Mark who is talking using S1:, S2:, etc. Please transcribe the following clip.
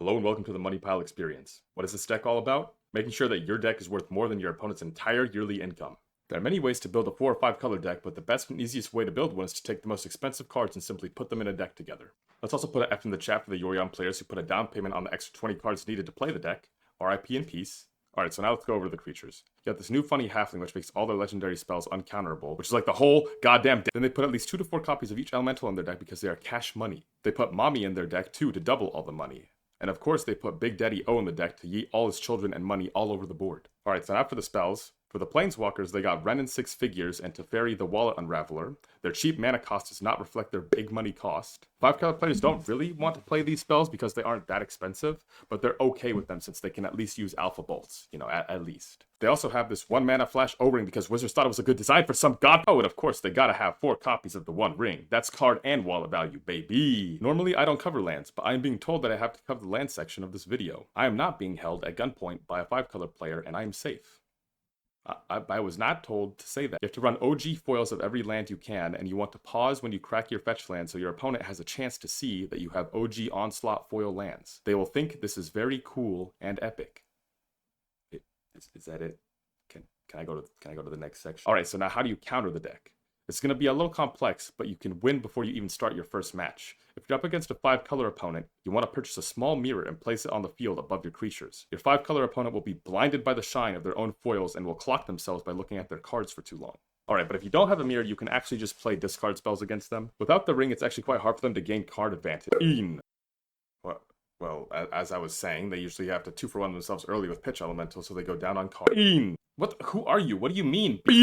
S1: Hello and welcome to the Money Pile Experience. What is this deck all about? Making sure that your deck is worth more than your opponent's entire yearly income. There are many ways to build a 4 or 5 color deck, but the best and easiest way to build one is to take the most expensive cards and simply put them in a deck together. Let's also put an F in the chat for the Yorion players who put a down payment on the extra 20 cards needed to play the deck. RIP in peace. Alright, so now let's go over the creatures. You got this new funny halfling which makes all their legendary spells uncounterable, which is like the whole goddamn deck. Then they put at least 2 to 4 copies of each elemental in their deck because they are cash money. They put Mommy in their deck too to double all the money. And of course they put Big Daddy O in the deck to yeet all his children and money all over the board. Alright, so now for the spells. For the Planeswalkers, they got Renin 6 figures and Teferi the Wallet Unraveler. Their cheap mana cost does not reflect their big money cost. 5 color players don't really want to play these spells because they aren't that expensive, but they're okay with them since they can at least use Alpha Bolts, at least. They also have this 1 mana Flash O-Ring because Wizards thought it was a good design for some god. Oh, and of course they gotta have 4 copies of the One Ring. That's card and wallet value, baby. Normally I don't cover lands, but I am being told that I have to cover the land section of this video. I am not being held at gunpoint by a 5 color player and I am safe. I was not told to say that. You have to run OG foils of every land you can, and you want to pause when you crack your fetch land so your opponent has a chance to see that you have OG onslaught foil lands. They will think this is very cool and epic. Is that it? Can I go to the next section? Alright, so now how do you counter the deck? It's going to be a little complex, but you can win before you even start your first match. If you're up against a 5 color opponent, you want to purchase a small mirror and place it on the field above your creatures. Your 5 color opponent will be blinded by the shine of their own foils and will clock themselves by looking at their cards for too long. Alright, but if you don't have a mirror, you can actually just play discard spells against them. Without the ring, it's actually quite hard for them to gain card advantage. Well, as I was saying, they usually have to 2-for-1 themselves early with Pitch Elemental, so they go down on card. What? Who are you? What do you mean?